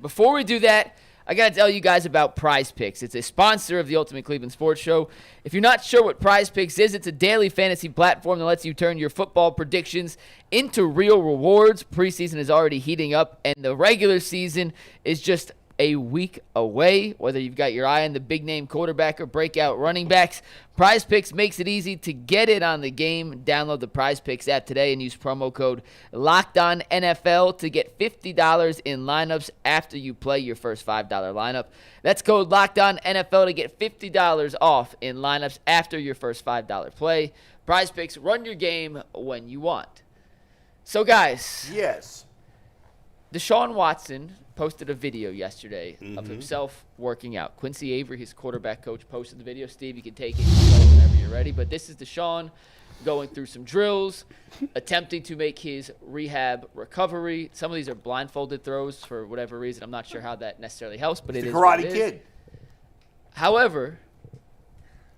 Before we do that, I got to tell you guys about Prize Picks. It's a sponsor of the Ultimate Cleveland Sports Show. If you're not sure what Prize Picks is, it's a daily fantasy platform that lets you turn your football predictions into real rewards. Preseason is already heating up, and the regular season is just a week away. Whether you've got your eye on the big-name quarterback or breakout running backs, Prize Picks makes it easy to get in on the game. Download the Prize Picks app today and use promo code LOCKEDONNFL to get $50 in lineups after you play your first $5 lineup. That's code LOCKEDONNFL to get $50 off in lineups after your first $5 play. Prize Picks, run your game when you want. So, guys. Yes. Deshaun Watson posted a video yesterday of himself working out. Quincy Avery, his quarterback coach, posted the video. Steve, you can take it whenever you're ready. But this is Deshaun going through some drills, attempting to make his rehab recovery. Some of these are blindfolded throws for whatever reason. I'm not sure how that necessarily helps, but it is what it is. Karate Kid. However,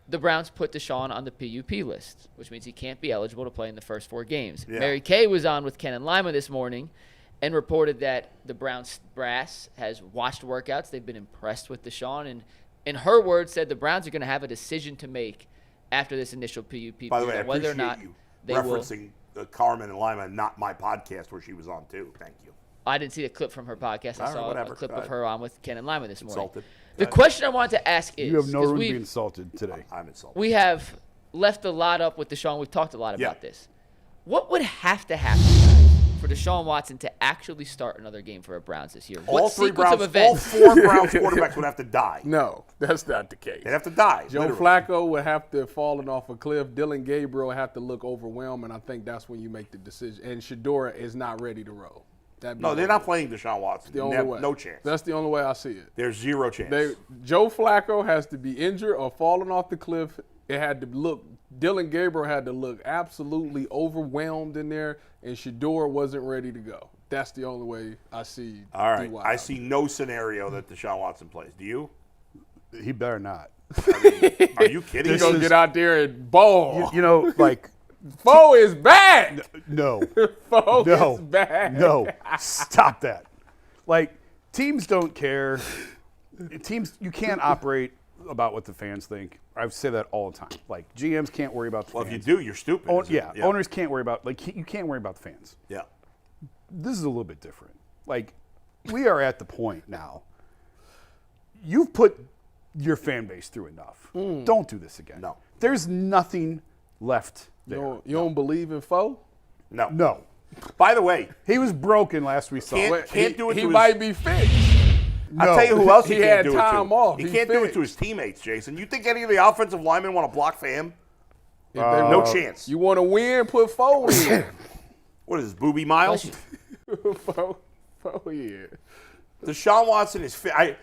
the Browns put Deshaun on the PUP list, which means he can't be eligible to play in the first 4 games. Yeah. Mary Kay was on with Ken and Lima this morning and reported that the Browns brass has watched workouts. They've been impressed with Deshaun, and in her words said the Browns are going to have a decision to make after this initial PUP. By the way, I whether or appreciate not you they referencing Carmen and Lima, not my podcast where she was on too. Thank you. I didn't see a clip from her podcast. I saw a clip of her on with Ken and Lima this morning. Insulted. The question I wanted to ask is, You have no 'cause room to be insulted today. I'm insulted. we have left a lot up with Deshaun. We've talked a lot Yeah. about this. What would have to happen, guys, for Deshaun Watson to actually start another game for the Browns this year? All What three sequence Browns, of events? all 4 Browns quarterbacks would have to die. No, that's not the case. They'd have to die. Joe literally. Flacco would have to have fallen off a cliff. Dillon Gabriel would have to look overwhelmed, and I think that's when you make the decision. And Shedeur is not ready to roll. No, they're not playing Deshaun Watson. the only way. No chance. That's the only way I see it. There's 0 chance. Joe Flacco has to be injured or falling off the cliff. It had to look. Dillon Gabriel had to look absolutely overwhelmed in there, and Shedeur wasn't ready to go. That's the only way I see. All right. DY. I see no scenario that Deshaun Watson plays. Do you? He better not. Are you kidding? He's going to get out there and ball. You know, like, Foe is back. no, Foe no, is back. no, stop that. Like, teams don't care. Teams, you can't operate about what the fans think. I say that all the time. Like, GMs can't worry about the Well, if fans. you do, you're stupid. Owners can't worry about, you can't worry about the fans. Yeah. This is a little bit different. Like, we are at the point now. You've put your fan base through enough. Don't do this again. No. There's nothing left there. You don't believe in Foe? No. No. By the way, He was broken last we saw. Can't do it He to his- might be fixed. I'll tell you who else he, He can't had do time it to. off. He He's can't do it fixed. to his teammates, Jason. You think any of the offensive linemen want to block for him? No chance. You want to win? Put Foe in. What is this, Booby Miles? Foe, yeah. Deshaun Watson is fit.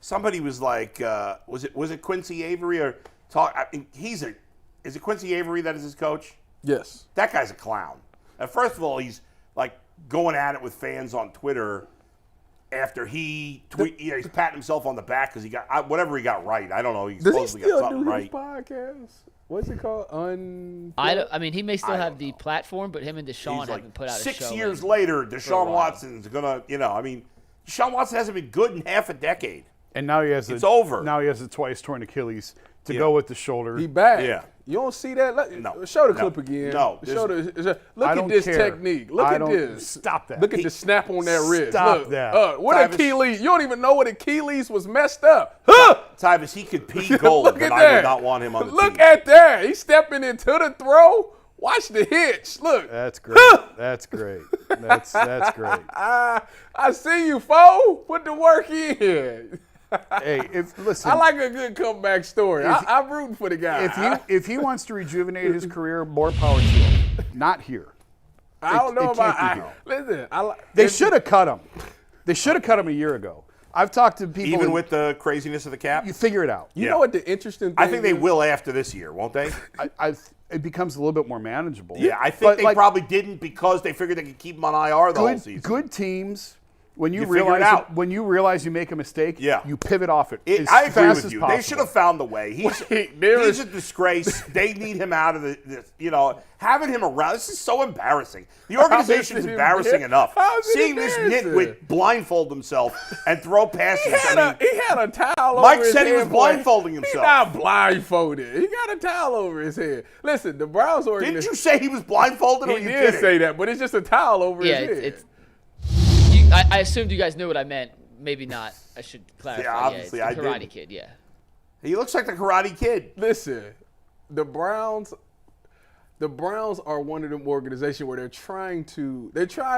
Somebody was like, was it Quincy Avery or talk? I mean, is it Quincy Avery that is his coach? Yes. That guy's a clown. First of all, he's like going at it with fans on Twitter after he's patting himself on the back because he got whatever he got right. I don't know. He Does he supposedly got still something do right. his podcast? What's it called? I mean, he may still I have don't the know. platform, but him and Deshaun He's like haven't put out a show. 6 years in- later, for a Deshaun while. Watson's gonna, Deshaun Watson hasn't been good in half a decade. And now he has It's over. Now he has a twice torn Achilles to Yeah. go with the shoulder. He back. Yeah. You don't see that? No. Show the No. clip again. No. Look I at don't this care. technique. Look I at don't- this. Stop that. Look at the snap on that wrist. Stop Look, that. What Travis- Achilles? You don't even know what Achilles was messed up. Huh? Tyvis, he could pee gold, Look but at I that. would not want him on the Look team. at that. He's stepping into the throw. Watch the hitch. Look. That's great. That's great. That's great. I see you, foe. Put the work in. Hey, listen. I like a good comeback story. I'm rooting for the guy. if he wants to rejuvenate his career, more power to him. Not here. I don't know it about. can't be Listen, They should have cut him. They should have cut him a year ago. I've talked to people. Even with the craziness of the cap? you figure it out. You Yeah. know what the interesting thing I think they is? will after this year, won't they? It becomes a little bit more manageable. Yeah, I think But, they like, probably didn't because they figured they could keep him on IR the whole season. Good teams When you You figure it realize out. when you realize you make a mistake, Yeah. you pivot off it. as I agree fast with as you. possible. They should have found the way. He's a disgrace. They need him out of this. Having him around. This is so embarrassing. The organization is embarrassing enough. Seeing this nitwit blindfold himself and throw passes. He had a towel over Mike his said he head. was blindfolding himself. He's not blindfolded. He got a towel over his head. Listen, the Browns organization. Didn't you say he was blindfolded? Or He you did kidding? say that, but it's just a towel over Yeah, his head. it's. I assumed you guys knew what I meant. Maybe not. I should clarify. Yeah, obviously it's the I Karate didn't. Kid. Yeah. He looks like the Karate Kid. Listen, the Browns are one of them organizations where they're trying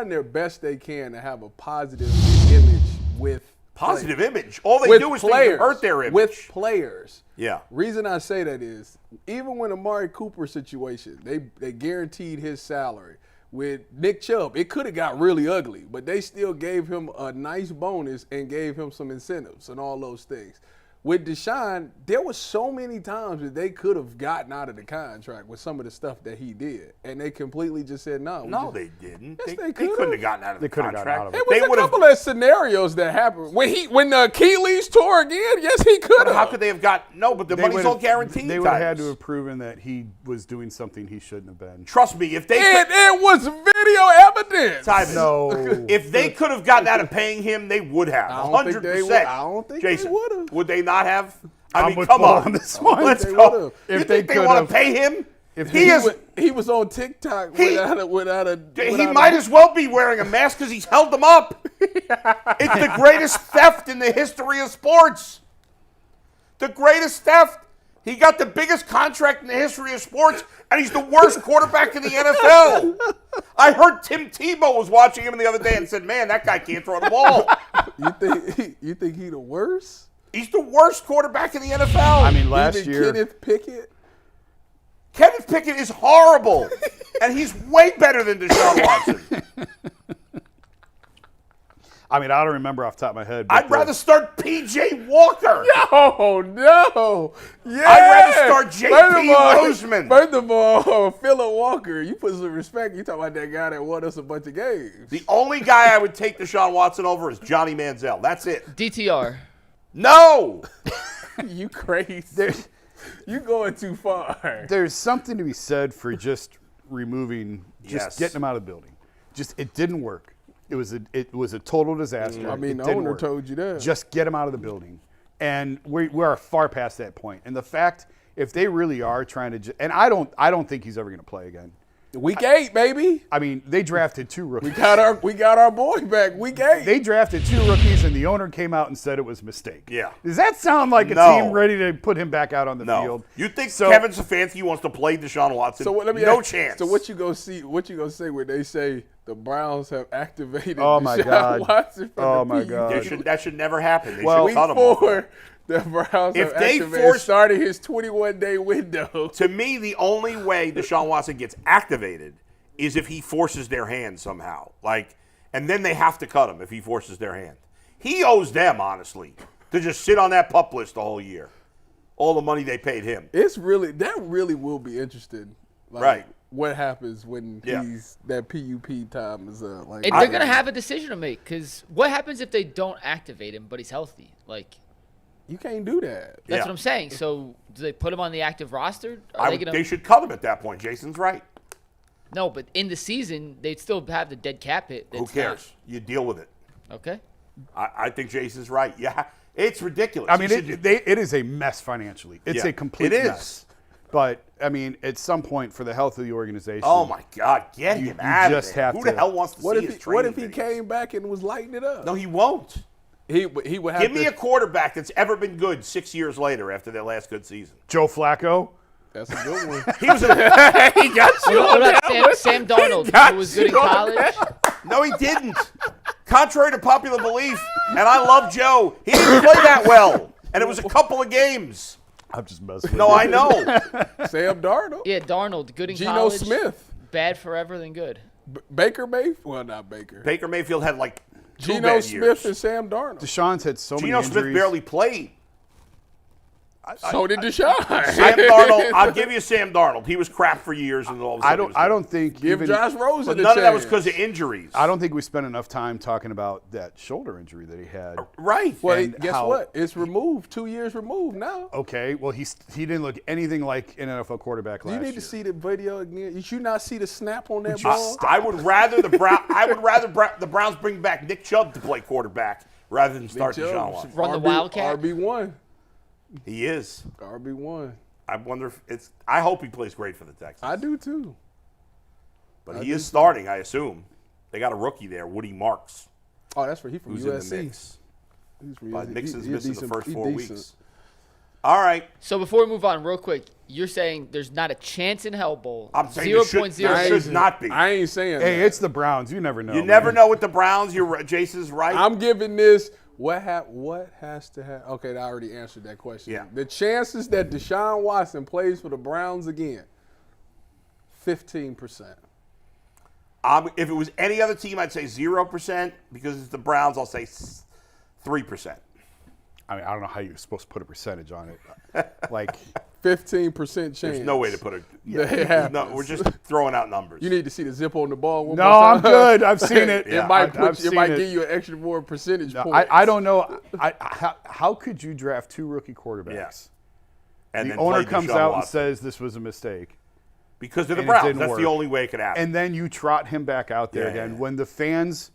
their best they can to have a positive image with Positive players. image. All they With do is players, hurt their image. with players. Yeah. Reason I say that is even when Amari Cooper situation, they guaranteed his salary. With Nick Chubb, it could have got really ugly, but they still gave him a nice bonus and gave him some incentives and all those things. With Deshaun, there was so many times that they could have gotten out of the contract with some of the stuff that he did, and they completely just said no. No, they didn't. Yes, they could've. couldn't have gotten out of the couldn't have gotten contract. out of it. It was They a would've- couple of scenarios that happened when the Achilles tore again. Yes, he could have. How could they have got no? But the They money's would've- all guaranteed. They would have had Tyrus. to have proven that he was doing something he shouldn't have been. Trust me, if they It was video evidence. Tyrus, No. if they could have gotten out of paying him, they would have. I don't think 100%. they would- I don't think they Jason, would've. would they not have? I I'm mean, with come Paul on. on this one. Let's They go. would've. You If they think they could want have- to pay him? if He is. He was on TikTok He- without a. He might as well be wearing a mask because he's held them up. It's the greatest theft in the history of sports. The greatest theft. He got the biggest contract in the history of sports, and he's the worst quarterback in the NFL. I heard Tim Tebow was watching him the other day and said, "Man, that guy can't throw the ball." You think he the worst? He's the worst quarterback in the NFL. I mean, last Even year. Kenneth Pickett. Kevin Pickett is horrible, and he's way better than Deshaun Watson. I mean, I don't remember off the top of my head. but I'd rather start P.J. Walker. Oh no! Yeah. I'd rather start J.P. Roseman. First of all, Phillip Walker, you put some respect. You talking about that guy that won us a bunch of games? The only guy I would take Deshaun Watson over is Johnny Manziel. That's it. DTR. No. You crazy? You going too far? There's something to be said for just removing, Yes. getting him out of the building. It didn't work. It was a total disaster. I mean, It the didn't owner work. told you that. Just get him out of the building, and we are far past that point. And the fact, if they really are trying to, and I don't think he's ever going to play again. Week 8, baby. I mean, they drafted 2 rookies. We got our boy back. Week 8. They drafted 2 rookies, and the owner came out and said it was a mistake. Yeah. Does that sound like a No. team ready to put him back out on the No. field? You think So- Kevin Stefanski wants to play Deshaun Watson? So let me no ask, chance. So what you gonna see? What you gonna say when they say the Browns have activated Oh, my Deshaun God. Watson from Oh, the my PUP? God. That should never happen. They Well, should Week cut him. 4, the Browns If have they activated, force- starting his 21-day window. To me, the only way Deshaun Watson gets activated is if he forces their hand somehow. And then they have to cut him if he forces their hand. He owes them, honestly, to just sit on that PUP list the whole year. All the money they paid him. That really will be interesting. Like, Right. What happens when Yeah. that PUP time is up? Like, And they're going to have a decision to make because what happens if they don't activate him but he's healthy? you can't do that. That's Yeah. what I'm saying. So do they put him on the active roster? Are They should cut him at that point. Jason's right. No, but in the season, they'd still have the dead cap hit. Who cares? You deal with it. Okay. I think Jason's right. Yeah, it's ridiculous. I mean, He should- it is a mess financially. It's Yeah, a complete it is. mess. But, I mean, at some point, for the health of the organization. Oh my God, get You- him you out just of there. have Who to- the hell wants to What see if his he, what if training he videos? came back and was lighting it up? No, he won't. He would have Give to. me a quarterback that's ever been good 6 years later after their last good season. Joe Flacco. That's a good one. He was. He got you. What about Sam Darnold, who was good in college? No, he didn't. Contrary to popular belief, and I love Joe, he didn't play that well, and it was a couple of games. I'm just messing with No, you. I know. Sam Darnold. Yeah, Darnold, good in Geno college. Smith. Bad forever than good. Baker Mayfield. Well, not Baker. Baker Mayfield had like 2 Geno bad Smith years. and Sam Darnold. Deshaun's had so many Geno injuries. Smith barely played. So did Deshaun. Sam Darnold, I'll give you Sam Darnold. He was crap for years, and all of a sudden I don't think Give even, Josh Rosen But a none of that was chance. because of injuries. I don't think we spent enough time talking about that shoulder injury that he had. Right. Well, and guess how- what? It's removed. 2 years removed now. Okay, well he didn't look anything like an NFL quarterback last You year. need to see the video again. You should not see the snap on that you ball. I would rather the Browns bring back Nick Chubb to play quarterback rather than start Chubb Deshaun Watson. Run the Wildcat? RB1. He is. RB1. I wonder if it's. I hope he plays great for the Texans. I do too. But he is starting, I assume. They got a rookie there, Woody Marks, Oh, that's he from who's USC. in the mix. He's from But USC. Mixon's He missing the decent- first he 4 decent. weeks. All right. So before we move on, real quick, you're saying there's not a chance in hell bowl. I'm saying there should not be. I ain't saying Hey, that. it's the Browns. You never know. You man. never know with the Browns. Jason's right. I'm giving this. What has to happen? Okay, I already answered that question. Yeah. The chances that Deshaun Watson plays for the Browns again, 15%. If it was any other team, I'd say 0%. Because it's the Browns, I'll say 3%. I mean, I don't know how you're supposed to put a percentage on it. Like, 15% chance. There's no way to put it. It happens. No, we're just throwing out numbers. You need to see the zip on the ball. One no, more I'm time. good. I've seen it. Yeah, It might I've it seen might it. give you an extra more percentage No, points. I don't know. How could you draft 2 rookie quarterbacks? Yes. And The then owner play comes Deshaun out and Watson. says this was a mistake. Because of the and it Browns. didn't That's work. the only way it could happen. And then you trot him back out there Yeah, again. yeah. When the fans,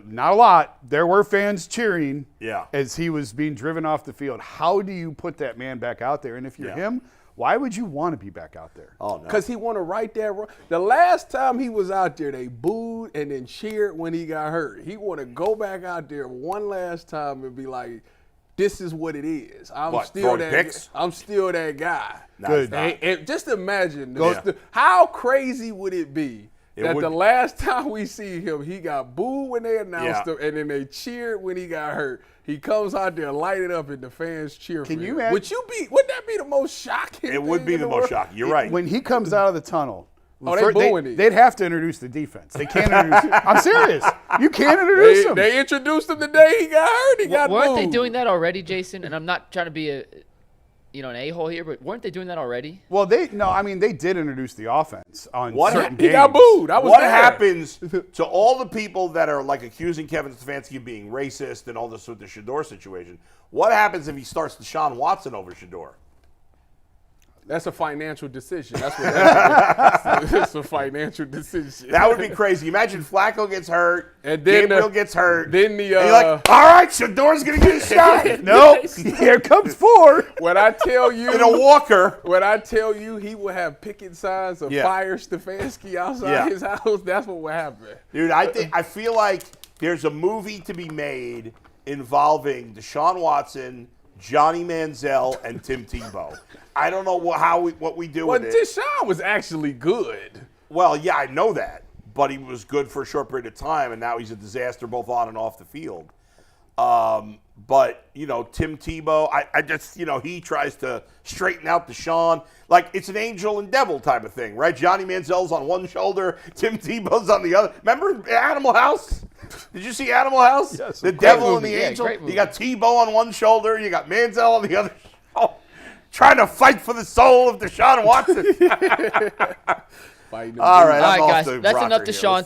not a lot, there were fans cheering Yeah. as he was being driven off the field. How do you put that man back out there? And if you're Yeah. him, why would you want to be back out there? Oh, no. Because he want to right there. The last time he was out there, they booed and then cheered when he got hurt. He want to go back out there one last time and be like, "This is what it is. I'm What, still throwing that. picks? I'm still that guy." No, Good. it's not. And just imagine Yeah. how crazy would it be It that would the be. last time we see him, he got booed when they announced Yeah. him, and then they cheered when he got hurt. He comes out there, light it up, and the fans cheer Can for you him. add- Wouldn't that be the most shocking? It would thing be in the most world? shocking. You're right. When he comes out of the tunnel, Oh, they booing him. they'd have to introduce the defense. They can't introduce. I'm serious. You can't introduce him. They introduced him the day he got hurt. He got Weren't they booed. doing that already, Jason? And I'm not trying to be an a-hole here, but weren't they doing that already? Well, they did introduce the offense on What certain He games. got booed. I was What there. happens to all the people that are like accusing Kevin Stefanski of being racist and all this with the Shedeur situation? What happens if he starts Deshaun Watson over Shedeur? That's a financial decision. That's what that is. It's a financial decision. That would be crazy. Imagine Flacco gets hurt, And then Gabriel gets hurt. then and you're like, all right, Shedeur's going to get a shot. Nope. Here comes 4. When I tell you, In a walker. when I tell you he will have picket signs of Yeah. fire Stefanski outside Yeah. his house, that's what will happen. Dude, I feel like there's a movie to be made involving Deshaun Watson, Johnny Manziel, and Tim Tebow. I don't know what we do But with it. Deshaun was actually good. Well, yeah, I know that, but he was good for a short period of time, and now he's a disaster both on and off the field. But Tim Tebow, I just he tries to straighten out Deshaun like it's an angel and devil type of thing, right? Johnny Manziel's on one shoulder, Tim Tebow's on the other. Remember Animal House? Did you see Animal House? Yes, The great devil and movie. the Yeah, angel. great movie. You got Tebow on one shoulder, you got Manziel on the other. Trying to fight for the soul of Deshaun Watson. Fighting All right, All I'm right, off guys, the that's rocker enough here. Deshaun